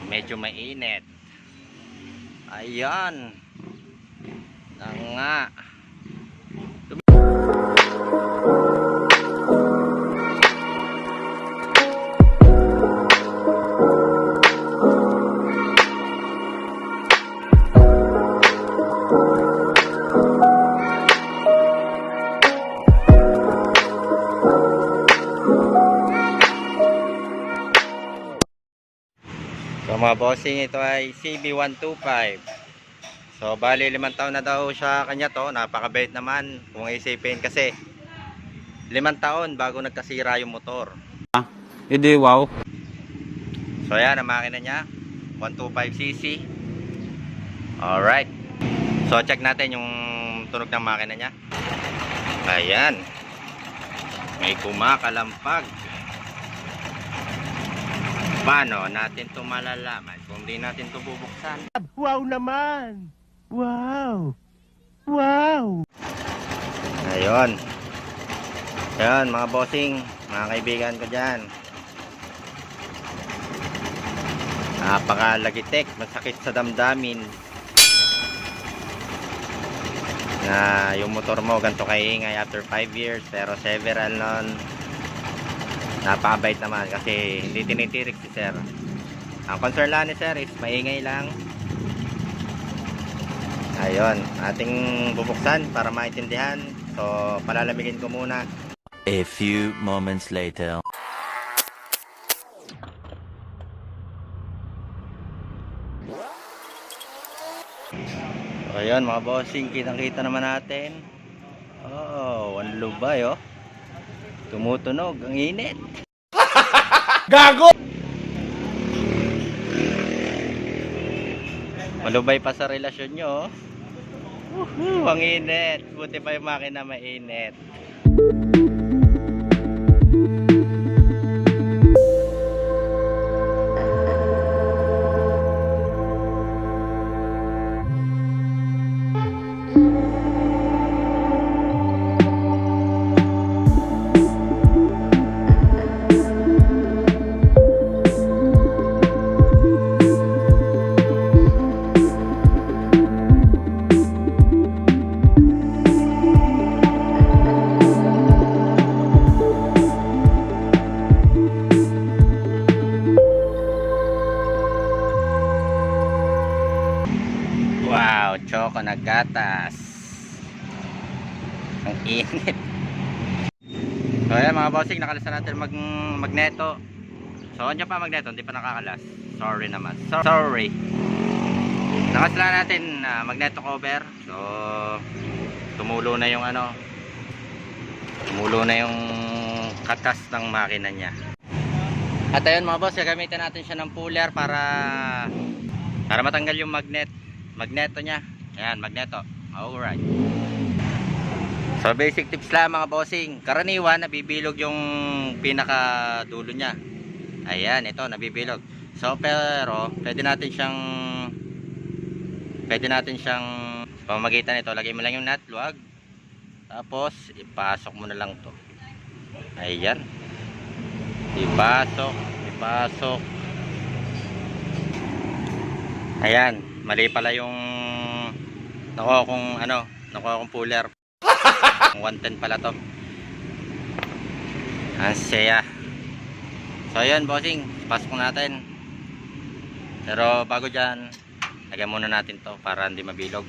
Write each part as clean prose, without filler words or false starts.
Medyo mainit. Ayan. Na nga. So mga bossing, ito ay CB125. So bali 5 taon na daw siya kanya to. Napakabait naman kung isipin kasi 5 taon bago nagkasira yung motor. Hindi, wow. So ayan ang makina niya, 125cc. Alright. So check natin yung tunog ng makina niya. Ayan. May kumakalampag. Paano natin ito malalaman kung di natin ito bubuksan? Wow naman! Wow! Wow! Ayun. Ayun mga bossing, mga kaibigan ko dyan. Napakalagitik, masakit sa damdamin na yung motor mo ganito kaingay after 5 years. Pero several nun, napakabait naman kasi hindi tinitirik si sir. Ang concern lang ni sir is maingay lang. Ayun, ating bubuksan para maintindihan. So palalamigin ko muna. A few moments later. So ayun mga bossing, kitang-kita naman natin. Oh, ang lubay oh. Tumutunog, ang init. Gago! Malubay pa sa relasyon nyo oh. Ang init. Buti pa yung makina mainit. Wow, choco na gatas. Ang init. So ayan mga bossing, nakalasan natin magneto. So andyan pa magneto, hindi pa nakakalas. Sorry naman. Sorry. Nakasala natin magneto cover. So tumulo na yung tumulo na yung katas ng makina niya. At ayun mga boss, gagamitin natin siya ng puller para matanggal yung magneto niya. Ayan, magneto. Alright. So basic tips lang mga bossing. Karaniwan nabibilog yung pinaka dulo niya. Ayan, ito nabibilog. So pero pwede natin siyang pamamagitan nito. Lagay mo lang yung nut, luwag. Tapos ipasok mo na lang to. Ayan. Ipasok. Ayan, mali pala yung nakuha kong puller. 110 pala to. Asya. So ayan bossing, pasok natin. Pero bago dyan, lagyan muna natin to para hindi mabilog.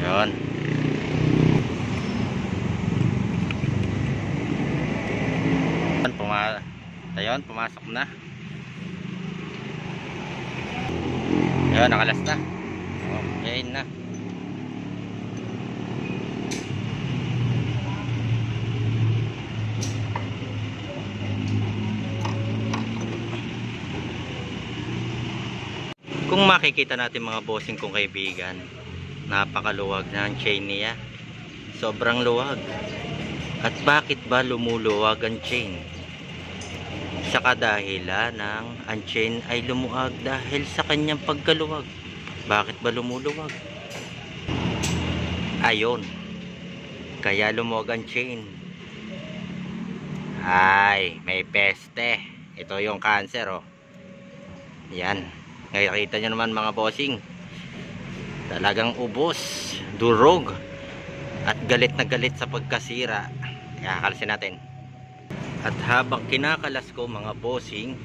Yun. Ayun, pumasok na. Ayun, nakalas na. Okay na. Kung makikita natin mga bossing kong kaibigan, napakaluwag na ang chain niya. Sobrang luwag. At bakit ba lumuluwag ang chain? Sa kadahilan ng ang chain ay lumuwag dahil sa kanyang pagkaluwag. Bakit ba lumuluwag? Ayun. Kaya lumuwag ang chain. Ay, may peste. Ito yung cancer, oh. Yan. Ngayon kita nyo naman mga bossing. Talagang ubos, durog, at galit na galit sa pagkasira. Kakalasin natin. At habang kinakalas ko mga bossing,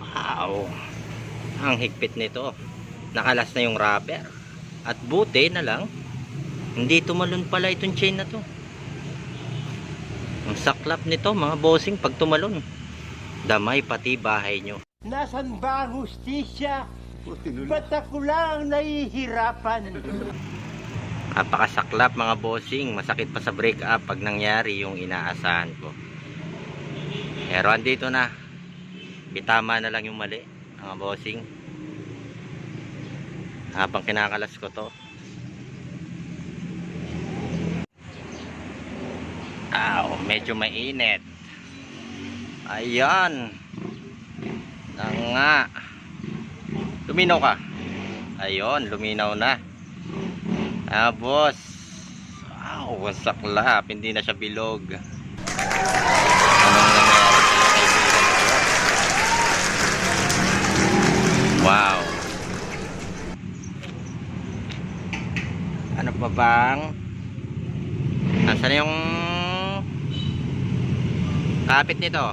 wow, ang higpit nito. Nakalas na yung rubber. At buti na lang, hindi tumalon pala itong chain na to. Ang saklap nito mga bossing pag tumalon. Damay pati bahay nyo. Nasaan ba ang hustisya? Ba't ako lang nahihirapan? Napakasaklap mga bossing. Masakit pa sa break up pag nangyari yung inaasahan ko. Pero andito na. Bitama na lang yung mali mga bossing. Habang kinakalas ko to. Medyo mainit. Ayan. Nga. Luminaw ka. Ayun, luminaw na. Boss. Wow, ang saklap. Hindi na siya bilog. Anong nangyari sa kaibigan ko? Wow. Ano pa bang? Nasaan yung kapit nito?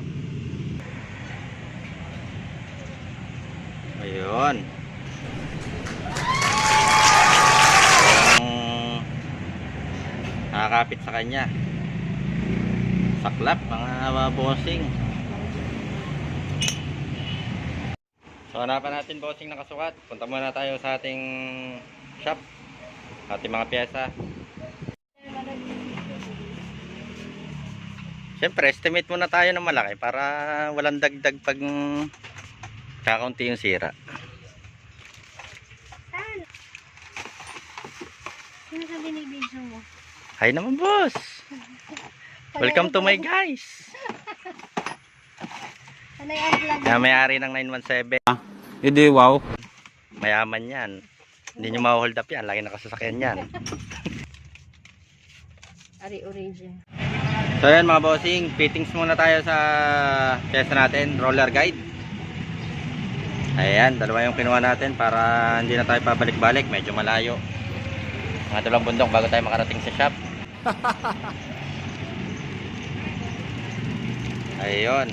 Ayun. Nakakapit sa kanya. Saklap mga bossing. So hanapan natin bossing na kasukat. Punta muna tayo sa ating shop. Ating mga pyesa. Siyempre estimate muna tayo ng malaki para walang dagdag pag kakaunti yung sira. Sino sa binibidyo mo? Hi naman boss. Welcome to my guys. Ano yung vlog? Kaya may-ari ng 917. Hindi, wow. Mayaman yan. Hindi nyo ma-hold up yan. Lagi nakasasakyan yan. Ari origin. So yan mga bossing, fittings muna tayo sa pyesa natin, roller guide. Ayan, dalawa yung kinuha natin para hindi na tayo pabalik-balik, medyo malayo. Mga dalawang bundok bago tayo makarating sa shop. Ayun.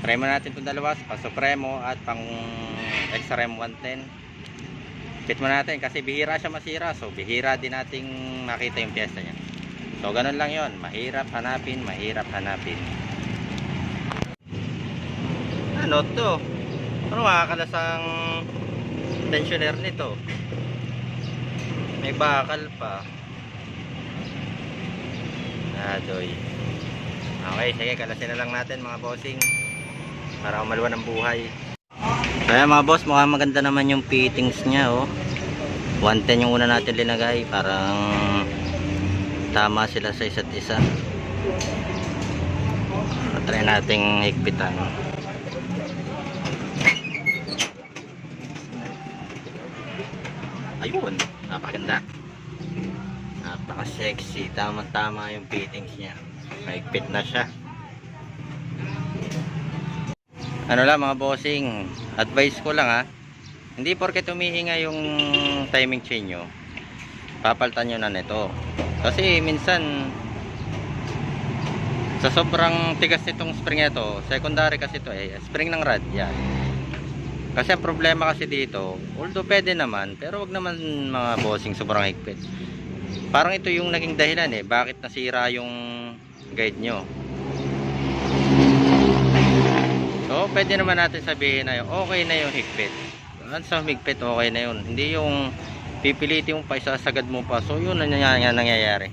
Try mo natin itong dalawa, pang Supremo at pang XRM 110. Fit mo natin kasi bihira siya masira, so bihira din nating makita yung pyesa niya. So ganun lang yon, mahirap hanapin, mahirap hanapin. Ano to? Ano makakalas ang tensioner nito? May bakal pa. Adoy. Okay, sige, kalasin na lang natin mga bossing para umalwan ang buhay. So yan mga boss, mukhang maganda naman yung fittings niya, oh. 110 yung una natin linagay, parang tama sila sa isa't isa. Try nating higpitan. Ayun, napakaganda, napaka-sexy, tama-tama yung fittings niya. Mahigpit na siya. Ano lang mga bossing, advice ko lang ha, hindi porket humihinga yung timing chain nyo, papalitan nyo na nito. Kasi minsan sa sobrang tigas nitong spring ito, secondary kasi ito spring ng rod yan. Kasi ang problema kasi dito, although pwede naman, pero wag naman mga bossing sobrang higpit. Parang ito yung naging dahilan bakit nasira yung guide nyo. So pwede naman natin sabihin na okay na yung higpit. Sa higpit okay na yun, hindi yung pipilitin mo pa, isasagad mo pa. So yun ang nangyayari.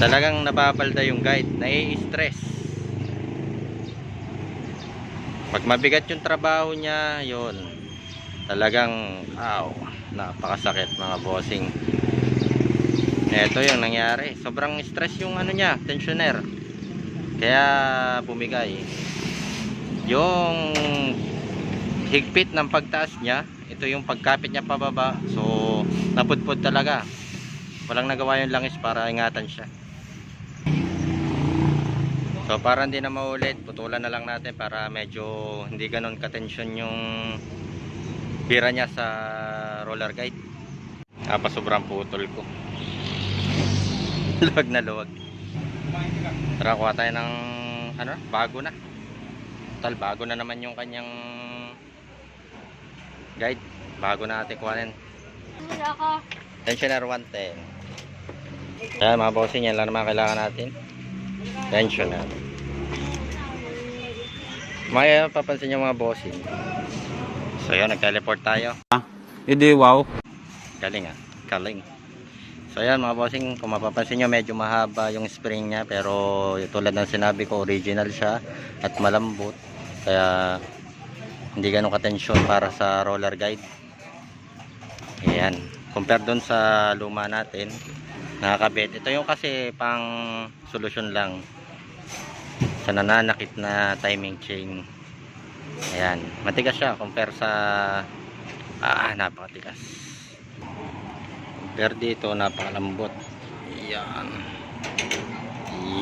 Talagang napapalda yung guide, nai-stress. Pag mabigat yung trabaho niya, yun talagang napakasakit mga bossing. Ito yung nangyari, sobrang stress yung ano niya, tensioner, kaya bumigay yung higpit ng pagtaas niya. Ito yung pagkapit niya pababa, so napudpud talaga. Walang nagawa yung langis para ingatan siya. So para hindi na maulit, putulan na lang natin para medyo hindi ganun katensyon yung bira niya sa roller guide. Pa sobrang putol ko. Luwag na luwag. Tara, kuha tayo ng ano, bago na. Total, bago na naman yung kanyang guide. Bago na natin kuhanin. Wala ka. Tensioner 110. Ayan mga bossing, yan lang naman kailangan natin. Tensioner. May papansin nyo mga bossing. So yun, nag-teleport tayo. Hindi, wow. Galing ah, galing. So ayan mga bossing, kung mapapansin nyo medyo mahaba yung spring nya, pero tulad ng sinabi ko, original siya at malambot, kaya hindi ganun katensyon para sa roller guide. Ayan, compare dun sa luma natin nakakabit. Ito yung kasi pang solusyon lang sa nananakit na timing chain. Ayan, matigas siya compare sa napakatigas. Pero dito napakalambot. Yan.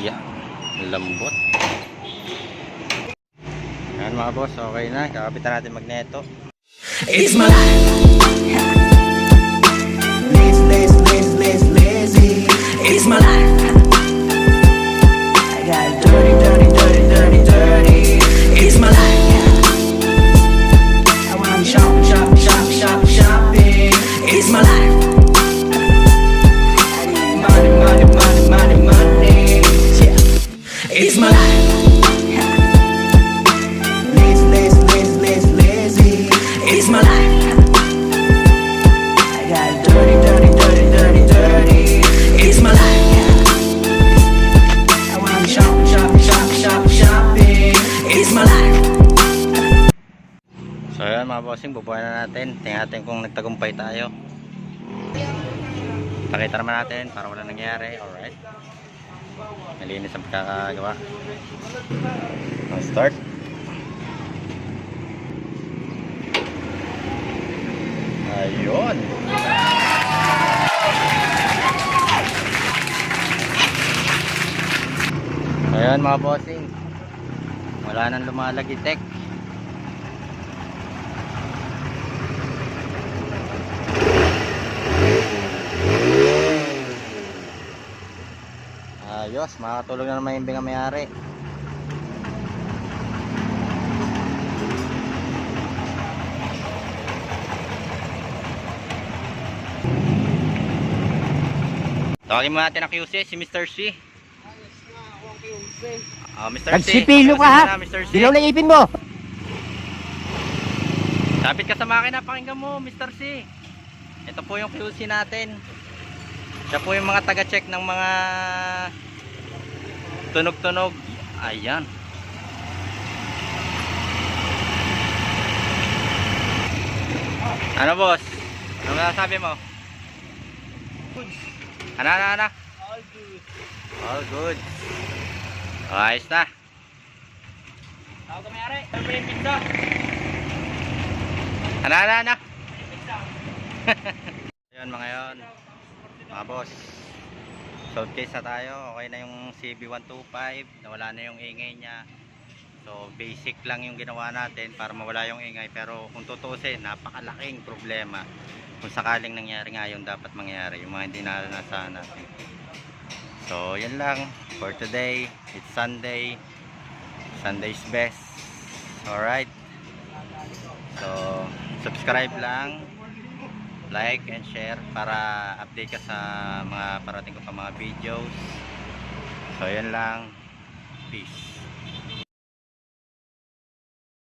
Yan. Lambot. Yan mga boss, okay na. Kakapitan natin magneto. It's my life. Lazy. It's my life. I got dirty. It's my life. I wanna shopping. It's my life. Money. Yeah. It's my life. Lazy. It's my life. I got dirty. It's my life. I wanna shopping. It's my life. So yan mga bossing, bubuhayin na natin. Tingnan natin kung nagtagumpay tayo. Pakita naman natin para wala nangyari. Alright. Malinis ang pagkakagawa. Start. Ayun. Ayan mga bossing. Wala nang lumalagitek. Ayos, makakatulog na naman yung bingang may-ari. Tawagin mo natin ang QC, si Mr. C. Mr. C. Nagsipilo ka ha? Mr. C. Dilaw na ipin mo. Lapit ka sa makina, pakinggan mo, Mr. C. Ito po yung QC natin. Siya po yung mga taga-check ng mga tunog-tunog. Ayan. Ano boss? Ano masasabi mo? Ano? All good. All good. Ayos na. Tawag ka may-ari. Ano ba yung pizza? Ano? Ayan mga yun. Mga boss. Sold case na tayo. Okay na yung CB125. Nawala na yung ingay niya. So basic lang yung ginawa natin para mawala yung ingay. Pero kung tutusin, napakalaking problema. Kung sakaling nangyari nga yung dapat mangyari. Yung mga hindi naranasan natin. So yan lang for today. It's Sunday. Sunday's best. Alright. So subscribe lang, like and share para update ka sa mga parating ko pa mga videos. So yan lang. Peace.